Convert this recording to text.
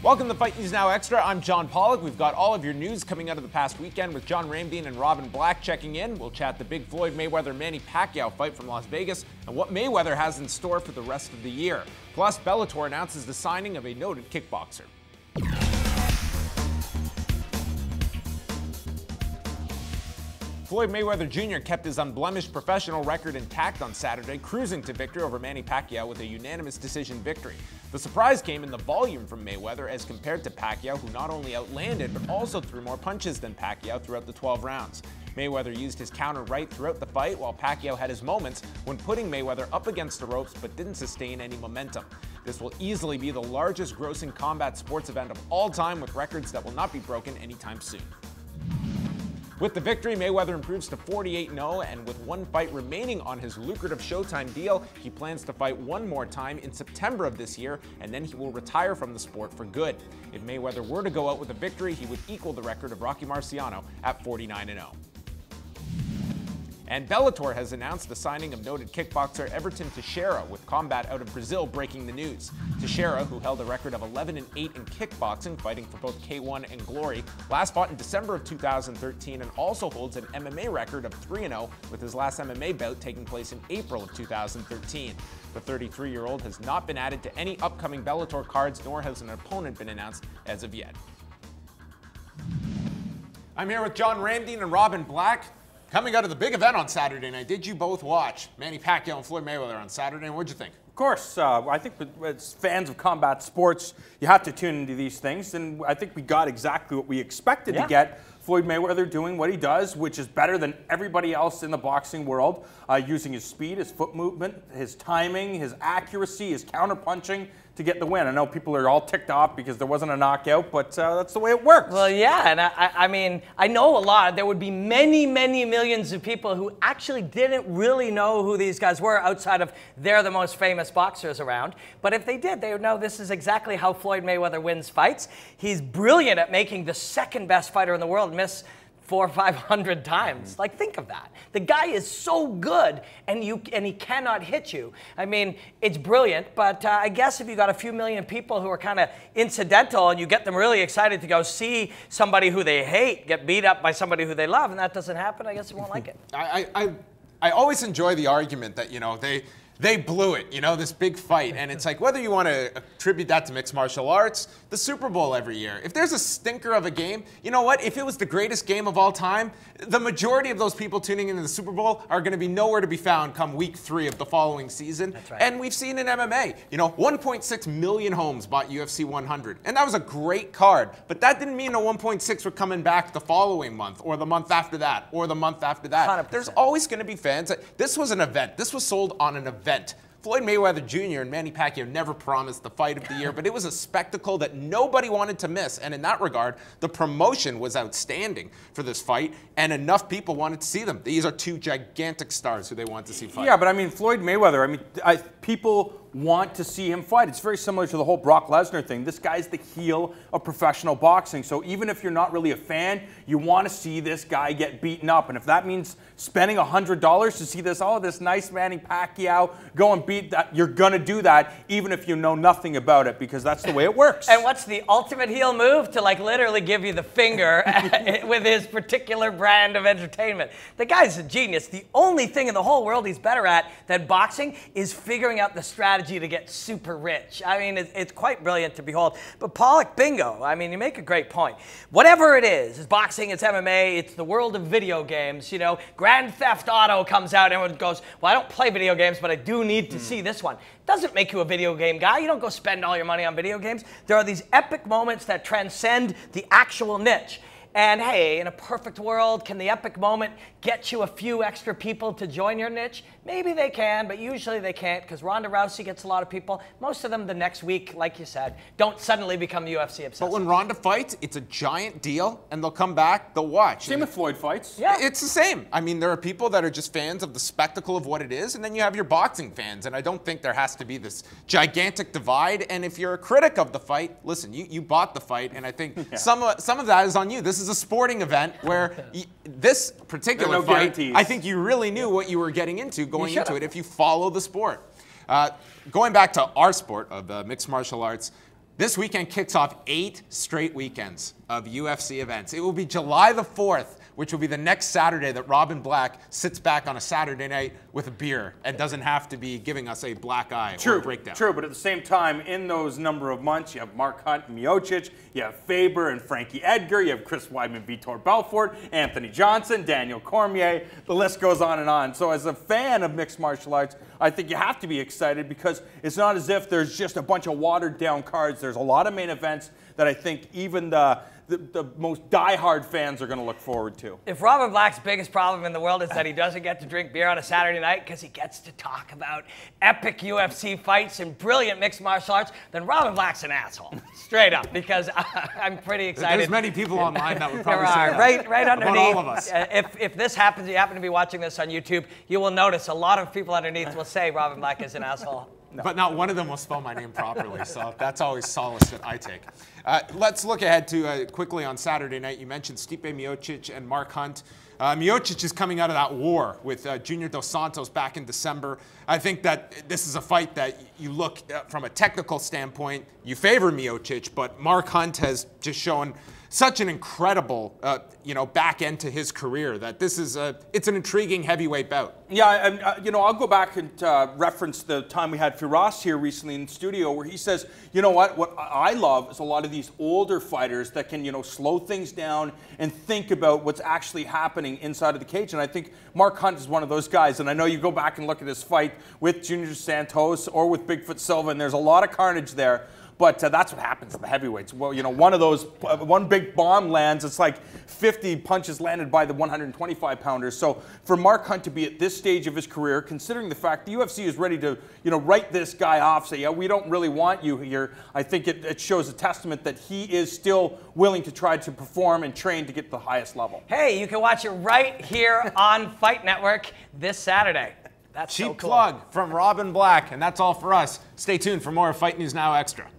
Welcome to Fight News Now Extra. I'm John Pollock. We've got all of your news coming out of the past weekend with John Ramdeen and Robin Black checking in. We'll chat the big Floyd Mayweather-Manny Pacquiao fight from Las Vegas and what Mayweather has in store for the rest of the year. Plus, Bellator announces the signing of a noted kickboxer. Floyd Mayweather Jr. kept his unblemished professional record intact on Saturday, cruising to victory over Manny Pacquiao with a unanimous decision victory. The surprise came in the volume from Mayweather as compared to Pacquiao, who not only outlanded but also threw more punches than Pacquiao throughout the 12 rounds. Mayweather used his counter right throughout the fight, while Pacquiao had his moments when putting Mayweather up against the ropes but didn't sustain any momentum. This will easily be the largest grossing combat sports event of all time, with records that will not be broken anytime soon. With the victory, Mayweather improves to 48-0, and with one fight remaining on his lucrative Showtime deal, he plans to fight one more time in September of this year, and then he will retire from the sport for good. If Mayweather were to go out with a victory, he would equal the record of Rocky Marciano at 49-0. And Bellator has announced the signing of noted kickboxer Everton Teixeira, with Combat out of Brazil breaking the news. Teixeira, who held a record of 11-8 in kickboxing, fighting for both K1 and Glory, last fought in December of 2013 and also holds an MMA record of 3-0, with his last MMA bout taking place in April of 2013. The 33-year-old has not been added to any upcoming Bellator cards, nor has an opponent been announced as of yet. I'm here with John Ramdeen and Robin Black. Coming out of the big event on Saturday night, did you both watch Manny Pacquiao and Floyd Mayweather on Saturday, and what'd you think? Of course. I think as fans of combat sports, you have to tune into these things, and I think we got exactly what we expected to get. Floyd Mayweather doing what he does, which is better than everybody else in the boxing world, using his speed, his foot movement, his timing, his accuracy, his counter-punching to get the win. I know people are all ticked off because there wasn't a knockout, but that's the way it works. Well, yeah, and I mean, I know a lot. There would be many, many millions of people who actually didn't really know who these guys were outside of they're the most famous boxers around. But if they did, they would know this is exactly how Floyd Mayweather wins fights. He's brilliant at making the second best fighter in the world miss 400 or 500 times. Like, think of that. The guy is so good, and he cannot hit you. I mean, it's brilliant, but I guess if you got a few million people who are kind of incidental and you get them really excited to go see somebody who they hate get beat up by somebody who they love, and that doesn't happen, I guess you won't like it. I always enjoy the argument that, you know, they blew it, you know, this big fight. And it's like, whether you want to attribute that to mixed martial arts, the Super Bowl every year. If there's a stinker of a game, you know what? If it was the greatest game of all time, the majority of those people tuning into the Super Bowl are going to be nowhere to be found come week 3 of the following season. That's right. And we've seen in MMA, you know, 1.6 million homes bought UFC 100. And that was a great card. But that didn't mean the 1.6 were coming back the following month, or the month after that, or the month after that. 100%. There's always going to be fans. This was an event. This was sold on an event. Floyd Mayweather Jr. and Manny Pacquiao never promised the fight of the year, but it was a spectacle that nobody wanted to miss. And in that regard, the promotion was outstanding for this fight, and enough people wanted to see them. These are two gigantic stars who they want to see fight. Yeah, but I mean, Floyd Mayweather, I mean, people want to see him fight. It's very similar to the whole Brock Lesnar thing. This guy's the heel of professional boxing. So even if you're not really a fan, you want to see this guy get beaten up. And if that means spending $100 to see this nice Manny Pacquiao go and beat that, you're going to do that even if you know nothing about it, because that's the way it works. And what's the ultimate heel move? To like literally give you the finger with his particular brand of entertainment. The guy's a genius. The only thing in the whole world he's better at than boxing is figuring out the strategy to get super rich. I mean, it's quite brilliant to behold. But Pollock, bingo. I mean, you make a great point. Whatever it is, it's boxing, it's MMA, it's the world of video games. You know, Grand Theft Auto comes out, and everyone goes, well, I don't play video games, but I do need to see this one. Doesn't make you a video game guy. You don't go spend all your money on video games. There are these epic moments that transcend the actual niche. And hey, in a perfect world, can the epic moment get you a few extra people to join your niche? Maybe they can, but usually they can't, because Ronda Rousey gets a lot of people. Most of them the next week, like you said, don't suddenly become UFC obsessed. But when Ronda fights, it's a giant deal, and they'll come back, they'll watch. Same with Floyd fights. Yeah. It's the same. I mean, there are people that are just fans of the spectacle of what it is, and then you have your boxing fans, and I don't think there has to be this gigantic divide. And if you're a critic of the fight, listen, you bought the fight, and I think some of that is on you. This is a sporting event where this particular fight, I think you really knew what you were getting into going into it if you follow the sport. Going back to our sport of mixed martial arts, This weekend kicks off 8 straight weekends of UFC events. It will be July the 4th, which will be the next Saturday that Robin Black sits back on a Saturday night with a beer and doesn't have to be giving us a black eye or a breakdown. True, but at the same time, in those number of months, you have Mark Hunt and Miocic, you have Faber and Frankie Edgar, you have Chris Weidman, Vitor Belfort, Anthony Johnson, Daniel Cormier, the list goes on and on. So as a fan of mixed martial arts, I think you have to be excited because it's not as if there's just a bunch of watered down cards. There's a lot of main events that I think even the most diehard fans are going to look forward to. If Robin Black's biggest problem in the world is that he doesn't get to drink beer on a Saturday night because he gets to talk about epic UFC fights and brilliant mixed martial arts, then Robin Black's an asshole. Straight up, because I'm pretty excited. There's many people online that would probably say that. Right underneath. About all of us. If this happens, you happen to be watching this on YouTube, you will notice a lot of people underneath will say Robin Black is an asshole. No. But not one of them will spell my name properly, so that's always solace that I take. Let's look ahead to quickly on Saturday night. You mentioned Stipe Miocic and Mark Hunt. Miocic is coming out of that war with Junior Dos Santos back in December. I think that this is a fight that you look from a technical standpoint, you favor Miocic, but Mark Hunt has just shown such an incredible, back end to his career that this is it's an intriguing heavyweight bout. Yeah, I'll go back and reference the time we had Firas here recently in the studio where he says, you know what I love is a lot of these older fighters that can, slow things down and think about what's actually happening inside of the cage. And I think Mark Hunt is one of those guys. And I know you go back and look at his fight with Junior Santos or with Bigfoot Silva, and there's a lot of carnage there. But that's what happens in the heavyweights. Well, one big bomb lands, it's like 50 punches landed by the 125-pounders. So for Mark Hunt to be at this stage of his career, considering the fact the UFC is ready to, write this guy off, say, yeah, we don't really want you here, I think it shows a testament that he is still willing to try to perform and train to get to the highest level. Hey, you can watch it right here on Fight Network this Saturday. That's Cheap so cool. plug from Robin Black, and that's all for us. Stay tuned for more Fight News Now Extra.